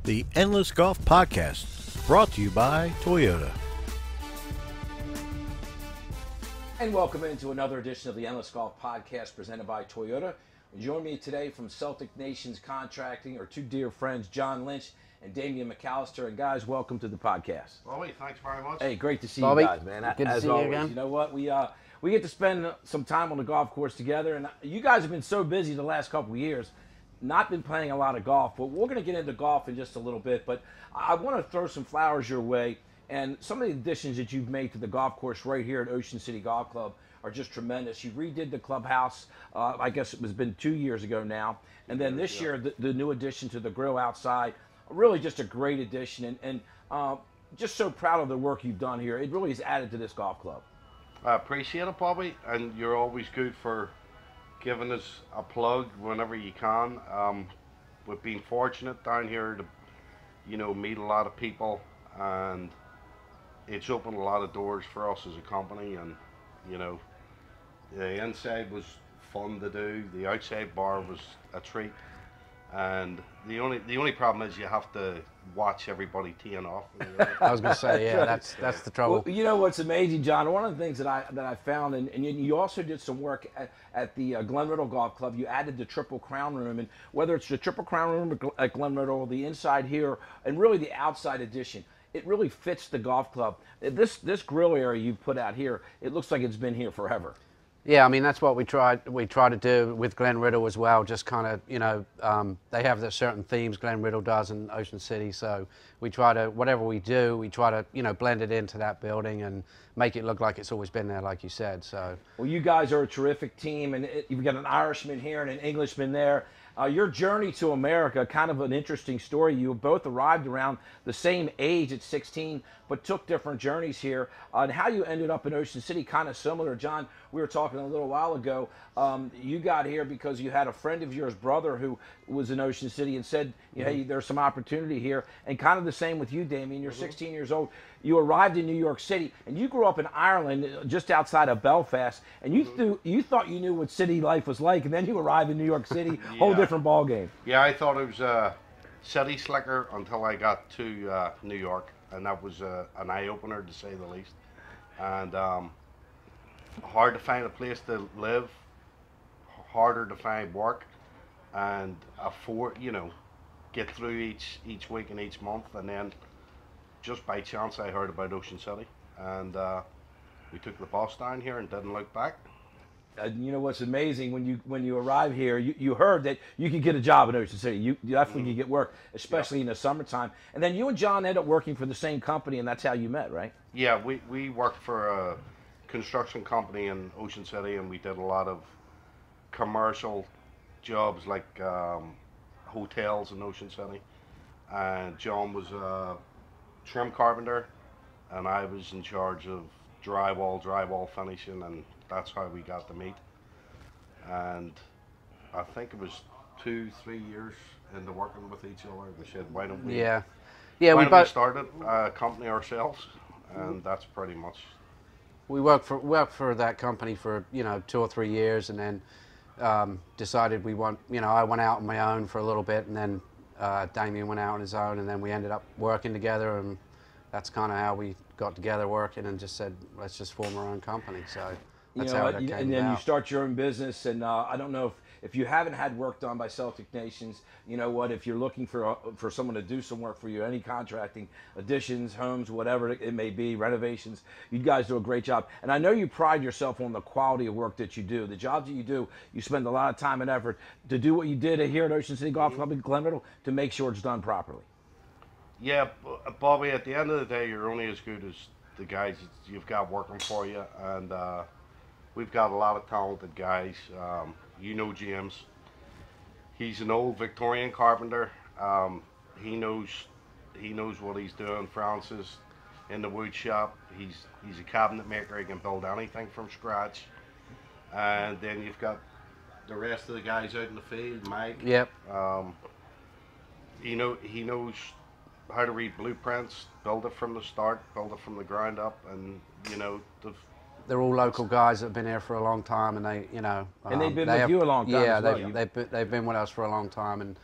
The Endless Golf Podcast, brought to you by Toyota. And welcome into another edition of the Endless Golf Podcast presented by Toyota. And join me today from Celtic Nations Contracting are two dear friends, John Lynch and Damian McAllister. And guys, welcome to the podcast. Bobby, thanks very much. Hey, great to see Bobby, you guys, man. good to As see you always, again. you know what? We get to spend some time on the golf course together. And you guys have been so busy the last couple of years, not been playing a lot of golf. But we're going to get into golf in just a little bit. But I want to throw some flowers your way. And some of the additions that you've made to the golf course right here at Ocean City Golf Club are just tremendous. You redid the clubhouse, I guess it was been 2 years ago now. And then this year, the new addition to the grill outside, really just a great addition. And just so proud of the work you've done here. It really has added to this golf club. I appreciate it, Bobby, and you're always good for giving us a plug whenever you can. We've been fortunate down here to, meet a lot of people, and it's opened a lot of doors for us as a company. And the inside was fun to do. The outside bar was a treat. And the only problem is you have to watch everybody teeing off. I was going to say, yeah, that's the trouble. Well, you know what's amazing, John? One of the things that I found, and you also did some work at the Glen Riddle Golf Club. You added the Triple Crown Room, and whether it's the Triple Crown Room at Glen Riddle, the inside here, and really the outside addition, it really fits the golf club. This grill area you've put out here, it looks like it's been here forever. Yeah, I mean, that's what we try to do with Glen Riddle as well. Just kind of, they have their certain themes, Glen Riddle does, in Ocean City. So we try to, whatever we do, we try to, blend it into that building and make it look like it's always been there, like you said. So. Well, you guys are a terrific team, and you've got an Irishman here and an Englishman there. Your journey to America, kind of an interesting story. You both arrived around the same age at 16, but took different journeys here. And how you ended up in Ocean City, kind of similar. John, we were talking a little while ago. You got here because you had a friend of yours, brother, who was in Ocean City and said, hey, there's some opportunity here. And kind of the same with you, Damien. You're 16 years old. You arrived in New York City, and you grew up in Ireland, just outside of Belfast. And you thought you knew what city life was like, and then you arrive in New York City, whole different ball game. Yeah, I thought it was a city slicker until I got to New York, and that was an eye-opener, to say the least. And hard to find a place to live, harder to find work, and afford, get through each week and each month. And then just by chance I heard about Ocean City, and we took the bus down here and didn't look back. You know what's amazing, when you arrive here, you heard that you could get a job in Ocean City. You definitely could get work, especially in the summertime. And then you and John ended up working for the same company, and that's how you met, right? Yeah, we worked for a construction company in Ocean City, and we did a lot of commercial jobs like hotels in Ocean City. And John was a trim carpenter, and I was in charge of drywall finishing, and that's how we got to meet. And I think it was 2-3 years into working with each other, we said, why don't we we started a company ourselves? And that's pretty much. We worked for that company for 2 or 3 years, and then decided I went out on my own for a little bit, and then Damien went out on his own, and then we ended up working together, and that's kind of how we got together working, and just said, let's just form our own company. So that's how it came and then about. you start your own business, and I don't know if you haven't had work done by Celtic Nations, you know what, if you're looking for someone to do some work for you, any contracting, additions, homes, whatever it may be, renovations, you guys do a great job. And I know you pride yourself on the quality of work that you do. The jobs that you do, you spend a lot of time and effort to do what you did here at Ocean City Golf Club in Glen Riddle to make sure it's done properly. Yeah, Bobby, at the end of the day, you're only as good as the guys you've got working for you, and we've got a lot of talented guys. James, he's an old Victorian carpenter. He knows what he's doing. Francis in the wood shop, he's a cabinet maker. He can build anything from scratch. And then you've got the rest of the guys out in the field. Mike. Yep. He knows how to read blueprints, build it from the start, build it from the ground up, and they're all local guys that have been here for a long time, and they, and they've been with you a long time. Yeah, as well. they've been with us for a long time, and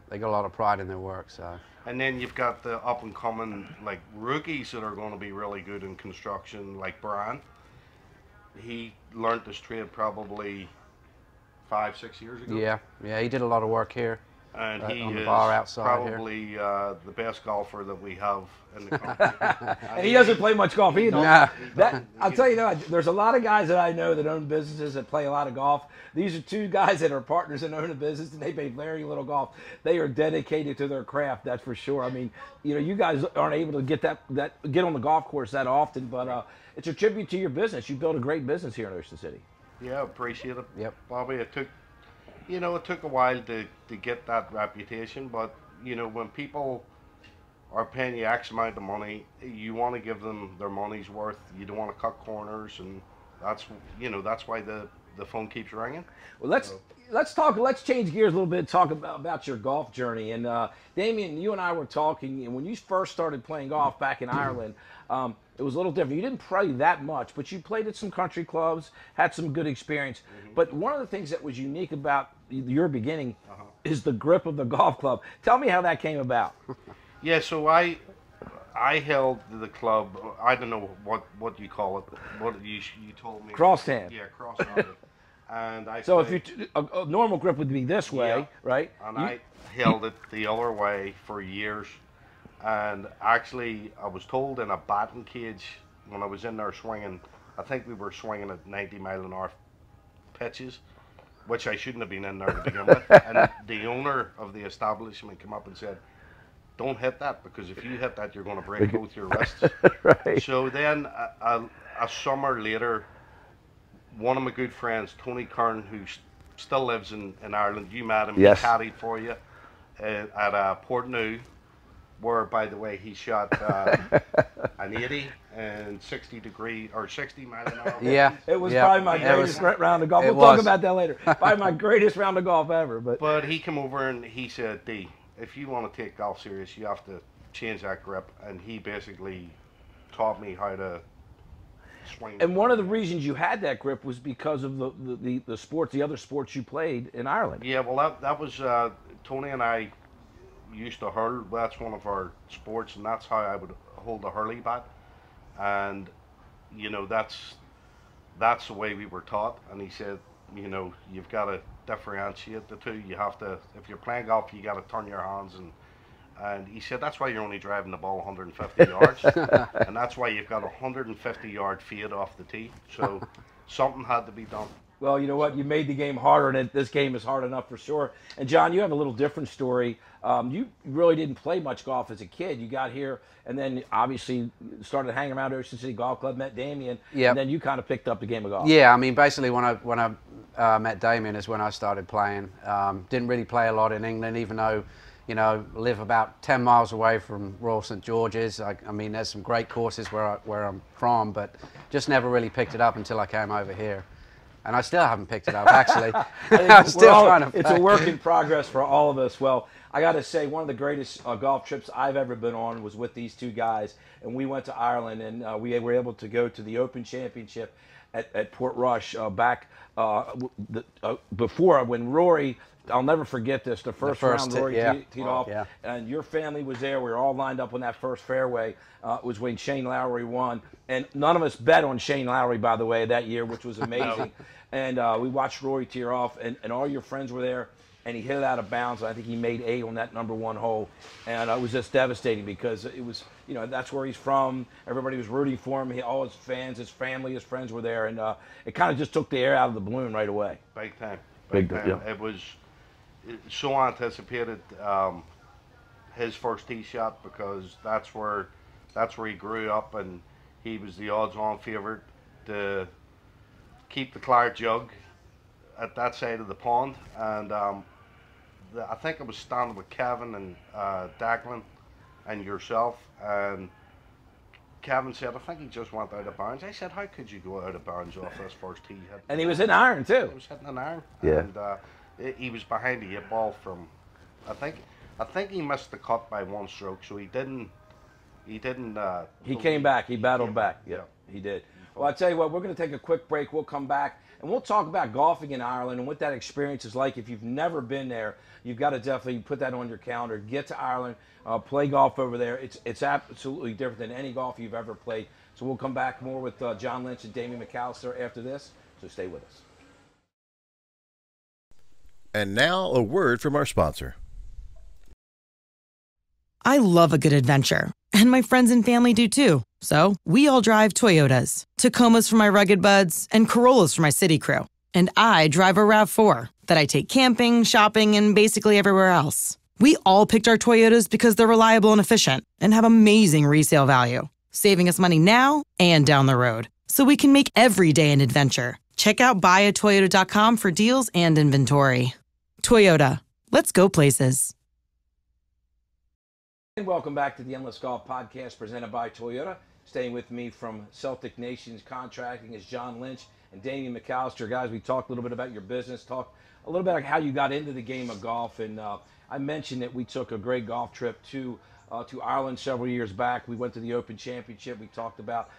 they got a lot of pride in their work. So. And then you've got the up and coming like rookies that are going to be really good in construction, like Brian. He learned this trade probably 5-6 years ago. Yeah, he did a lot of work here. And he on the is bar outside probably the best golfer that we have in the country. And he doesn't play much golf either. Nah. I'll tell you that there's a lot of guys that I know that own businesses that play a lot of golf. These are two guys that are partners and own a business, and they play very little golf. They are dedicated to their craft, that's for sure. I mean, you guys aren't able to get get on the golf course that often, but it's a tribute to your business. You built a great business here in Ocean City. Yeah, appreciate it. Yep. Bobby, it took a while to get that reputation, but when people are paying you X amount of money, you want to give them their money's worth. You don't want to cut corners, and that's why the phone keeps ringing. Well, let's change gears a little bit and talk about your golf journey. And Damien, you and I were talking, and when you first started playing golf back in Ireland, it was a little different. You didn't play that much, but you played at some country clubs, had some good experience. Mm-hmm. But one of the things that was unique about your beginning is the grip of the golf club. Tell me how that came about. Yeah, so I held the club. I don't know what you call it. What you told me. Cross hand. Yeah, cross hand. And I. So if a normal grip would be this way, right? And I held it the other way for years. And actually, I was told in a batting cage when I was in there swinging, I think we were swinging at 90-mile-an-hour pitches, which I shouldn't have been in there to begin with. And the owner of the establishment came up and said, "Don't hit that, because if you hit that, you're going to break both your wrists." Right. So then, a summer later, one of my good friends, Tony Kern, who still lives in Ireland, you met him, yes. He caddied for you at Portneuf, where, by the way, he shot an 80 and 60 mile an hour. Yeah. It was probably my greatest round of golf. We'll talk about that later. Probably my greatest round of golf ever. But he came over and he said, "D, if you want to take golf serious, you have to change that grip." And he basically taught me how to swing. And one of the reasons you had that grip was because of the sports, the other sports you played in Ireland. Yeah, well, that was Tony and I used to hurl. That's one of our sports, and that's how I would hold a hurley bat. And that's the way we were taught. And he said, you've got to differentiate the two. You have to, if you're playing golf, you got to turn your hands. And he said that's why you're only driving the ball 150 yards, and that's why you've got a 150-yard fade off the tee. So something had to be done. Well, you know what? You made the game harder, and this game is hard enough for sure. And John, you have a little different story. You really didn't play much golf as a kid. You got here, and then obviously started hanging around Ocean City Golf Club, met Damien, and then you kind of picked up the game of golf. Yeah, I mean, basically when I met Damien is when I started playing. Didn't really play a lot in England, even though, live about 10 miles away from Royal St George's. I mean, there's some great courses where I'm from, but just never really picked it up until I came over here. And I still haven't picked it up, actually. I'm still trying to. It's a work in progress for all of us. Well, I got to say, one of the greatest golf trips I've ever been on was with these two guys. And we went to Ireland, and we were able to go to the Open Championship at Portrush back before, when Rory, I'll never forget this, the first round Rory teed off, and your family was there. We were all lined up on that first fairway. It was when Shane Lowry won. And none of us bet on Shane Lowry, by the way, that year, which was amazing. And we watched Rory tear off, and all your friends were there, and he hit it out of bounds. I think he made 8 on that number 1 hole. And it was just devastating because it was, that's where he's from. Everybody was rooting for him. All his fans, his family, his friends were there. And it kind of just took the air out of the balloon right away. Big time. Big time. Yeah. It was so anticipated, his first tee shot, because that's where he grew up, and he was the odds-on favourite to keep the claret jug at that side of the pond. And I think I was standing with Kevin and Declan and yourself, and Kevin said, "I think he just went out of bounds." I said, "How could you go out of bounds off this first tee hit?" And he was in iron too. He was hitting an iron. Yeah. And he was behind the 8 ball from, I think he missed the cut by 1 stroke, so he didn't. He came back. He battled back. Yeah, he did. Well, I tell you what, we're going to take a quick break. We'll come back and we'll talk about golfing in Ireland and what that experience is like. If you've never been there, you've got to definitely put that on your calendar. Get to Ireland, play golf over there. It's absolutely different than any golf you've ever played. So we'll come back more with John Lynch and Damien McAllister after this. So stay with us. And now a word from our sponsor. I love a good adventure, and my friends and family do too. So we all drive Toyotas. Tacomas for my rugged buds, and Corollas for my city crew. And I drive a RAV4 that I take camping, shopping, and basically everywhere else. We all picked our Toyotas because they're reliable and efficient and have amazing resale value, saving us money now and down the road. So we can make every day an adventure. Check out buyatoyota.com for deals and inventory. Toyota, let's go places. And welcome back to the Endless Golf Podcast presented by Toyota. Staying with me from Celtic Nations Contracting is John Lynch and Damien McAllister. Guys, we talked a little bit about your business, talked a little bit about how you got into the game of golf, and I mentioned that we took a great golf trip to Ireland several years back. We went to the Open Championship. We talked about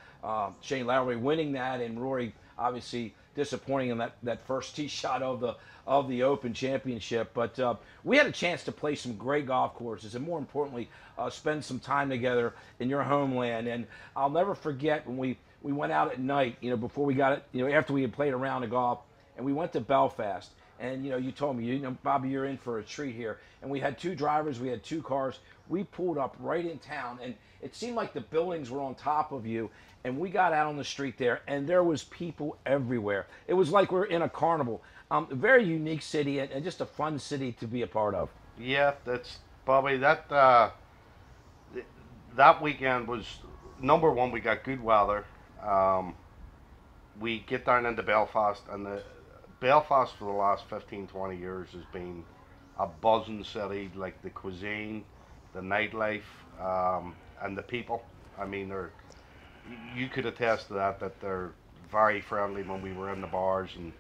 Shane Lowry winning that, and Rory obviously disappointing in that first tee shot of the Open Championship. But we had a chance to play some great golf courses, and more importantly, spend some time together in your homeland. And I'll never forget when we went out at night, before we got it, after we had played a round of golf, and we went to Belfast. And, you told me, Bobby, you're in for a treat here. And we had two drivers, we had two cars. We pulled up right in town, and it seemed like the buildings were on top of you. And we got out on the street there, and there was people everywhere. It was like we were in a carnival. A very unique city, and just a fun city to be a part of. Yeah, that's Bobby. That weekend was number one. We got good weather. We get down into Belfast, and Belfast for the last 15, 20 years has been a buzzing city. Like the cuisine, the nightlife, and the people. I mean, you could attest to that they're very friendly when we were in the bars, and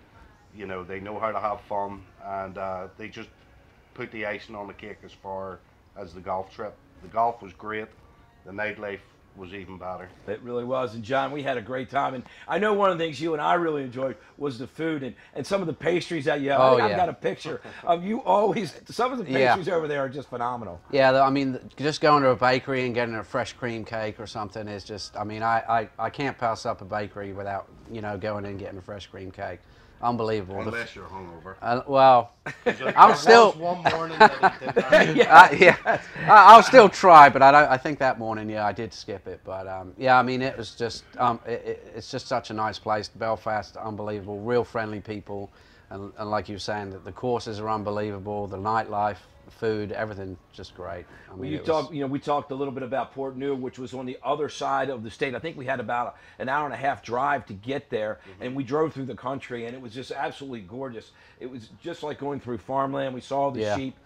they know how to have fun, and they just put the icing on the cake as far as the golf trip. The golf was great, the nightlife was even better. It really was. And John, we had a great time, and I know one of the things you and I really enjoyed was the food and some of the pastries that you have. Oh, I've got a picture of you always. Some of the pastries over there are just phenomenal. Yeah, I mean, just going to a bakery and getting a fresh cream cake or something is just, I mean, I can't pass up a bakery without, going in and getting a fresh cream cake. Unbelievable. Unless you're hungover. Well, I'll still. One morning that he did I'll still try, but I think that morning, I did skip it. But yeah, I mean, it was just, it's just such a nice place. Belfast, unbelievable, real friendly people, and like you were saying, the courses are unbelievable. The nightlife, the food, everything, just great. I mean, we talked a little bit about Port New, which was on the other side of the state. I think we had about an hour and a half drive to get there, and we drove through the country, and it was just absolutely gorgeous. It was just like going through farmland. We saw the sheep.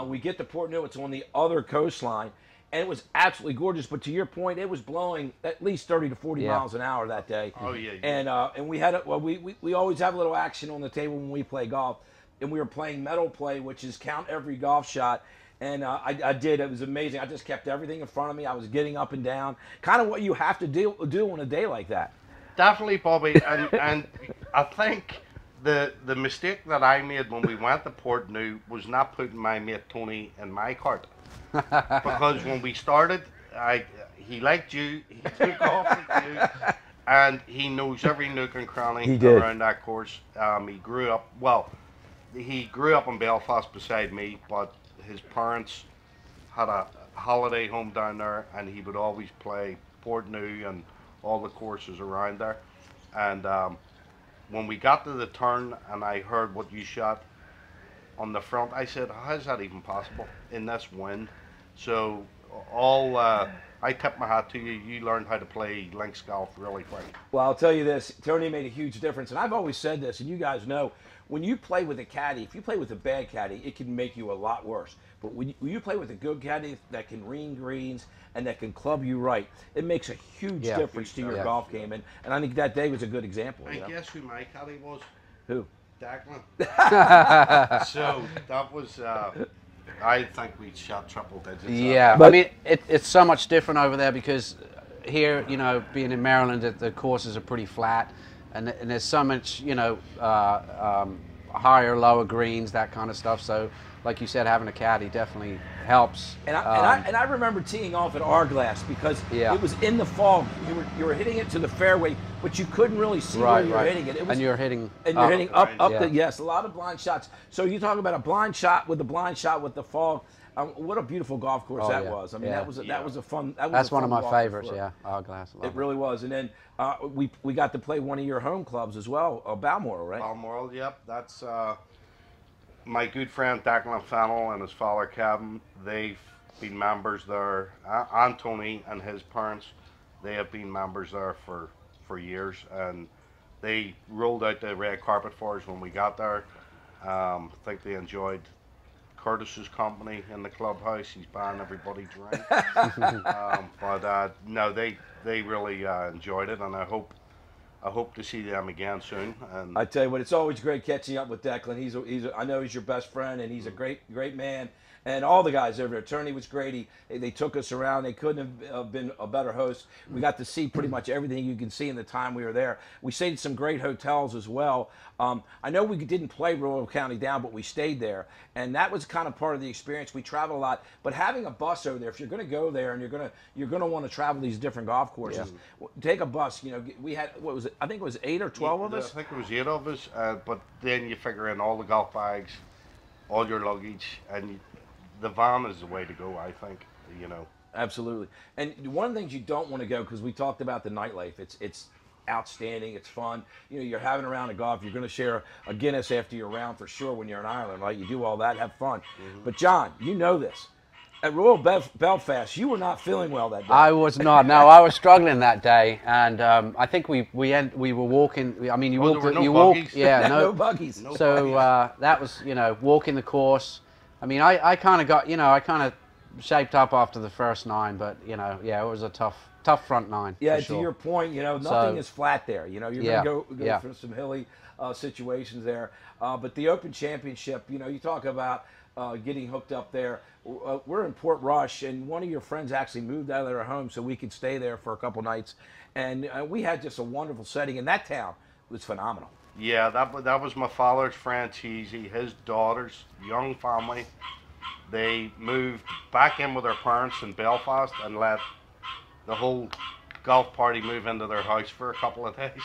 We get to Port New, it's on the other coastline, and it was absolutely gorgeous. But to your point, it was blowing at least 30 to 40 miles an hour that day. Oh yeah. And we had we always have a little action on the table when we play golf. And we were playing medal play, which is count every golf shot. And I did. It was amazing. I just kept everything in front of me. I was getting up and down. Kind of what you have to do on a day like that. Definitely, Bobby. And I think the mistake that I made when we went to Port New was not putting my mate Tony in my cart. Because when we started, he liked you. He took off with you. And he knows every nook and cranny around that course. He grew up in Belfast beside me, but his parents had a holiday home down there, and he would always play Port New and all the courses around there. And when we got to the turn and I heard what you shot on the front, I said, how is that even possible in this wind? So I tip my hat to you. You learned how to play links golf really quick. Well, I'll tell you this, Tony made a huge difference. And I've always said this, and you guys know, when you play with a caddy, if you play with a bad caddy, it can make you a lot worse. But when you play with a good caddy that can read greens and that can club you right, it makes a huge difference to your golf game. And I think that day was a good example. And guess who my caddy was? Who? Declan. So that was, I think we shot triple digits. Yeah, but I mean, it's so much different over there because here, you know, being in Maryland, the courses are pretty flat, and there's so much, you know, higher, lower greens, that kind of stuff. So, like you said, having a caddy definitely helps. And I remember teeing off at Our-Glass because Yeah. it was in the fog. You were hitting it to the fairway, but you couldn't really see where you were hitting it. It was, and you're hitting and you're hitting up yeah. yes, a lot of blind shots. So you talk about a blind shot with the fog. What a beautiful golf course that yeah. was. I mean, Yeah. that was a fun. That's one of my walk favorites. for- Yeah, Our-Glass. It really was. And then we got to play one of your home clubs as well, Balmoral, right? Balmoral, yep. That's my good friend Declan Fennell and his father Kevin. They've been members there. Anthony and his parents, they have been members there for years, and they rolled out the red carpet for us when we got there. I think they enjoyed Curtis's company in the clubhouse. He's buying everybody drink. But no, they really enjoyed it, and I hope to see them again soon. And I tell you what, it's always great catching up with Declan. I know he's your best friend, and he's a great man. And all the guys over there. Turney was great. They took us around. They couldn't have been a better host. We got to see pretty much everything you can see in the time we were there. We stayed at some great hotels as well. I know we didn't play Royal County down, but we stayed there. And that was kind of part of the experience. We traveled a lot. But having a bus over there, if you're going to go there and you're going to want to travel these different golf courses, take a bus. You know, we had, what was it? I think it was 8 or 12 of us. I think it was 8 of us. But then you figure in all the golf bags, all your luggage, and the van is the way to go, I think, you know. Absolutely. And one of the things you don't want to go, because we talked about the nightlife, it's outstanding, it's fun. You know, you're having a round of golf, you're going to share a Guinness after you're around for sure when you're in Ireland, right? You do all that, have fun. But John, you know this. At Royal Belfast, you were not feeling well that day. I was not. No, I was struggling that day, and I think we were walking. I mean, you Oh, walk. there were no You walk. buggies? Yeah, no buggies. No So that was, you know, walking the course. I mean, I kind of got, you know, I kind of shaped up after the first 9, but, you know, yeah, it was a tough front 9. Yeah, for to sure. your point, you know, nothing is flat there. You know, you're going to go through some hilly situations there. But the Open Championship, you know, you talk about getting hooked up there. We're in Port Rush, and one of your friends actually moved out of their home so we could stay there for a couple nights. And we had just a wonderful setting, and that town was phenomenal. Yeah, that was my father's friend Cheesy, his daughter's young family. They moved back in with their parents in Belfast and let the whole golf party move into their house for a couple of days,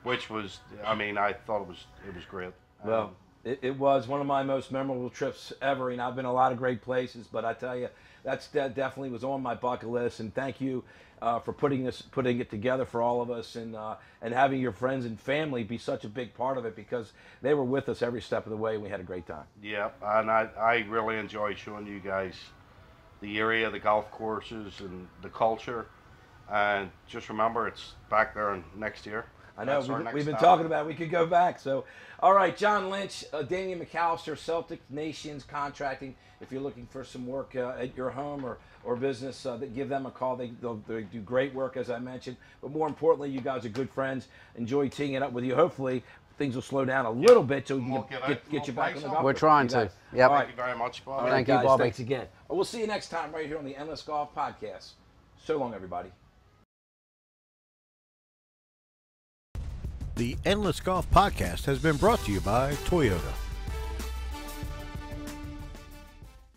which was, I mean, I thought it was great. Well, it was one of my most memorable trips ever, and I've been a lot of great places, but I tell you, that definitely was on my bucket list, and thank you for putting it together for all of us, and having your friends and family be such a big part of it, because they were with us every step of the way, and we had a great time. Yeah, and I really enjoy showing you guys the area, the golf courses, and the culture. And just remember, it's back there next year. I know, That's our next we've been stop. talking about it. We could go back. So, all right, John Lynch, Damian McAllister, Celtic Nations Contracting. If you're looking for some work at your home or business, give them a call. They do great work, as I mentioned. But more importantly, you guys are good friends. Enjoy teeing it up with you. Hopefully, things will slow down a little bit so we can get you back on the golf We're course. trying You to. guys. Yep. All right. Thank you very much, Bob. All right, Thank you, guys, Bobby. thanks again. We'll see you next time right here on the Endless Golf Podcast. So long, everybody. The Endless Golf Podcast has been brought to you by Toyota.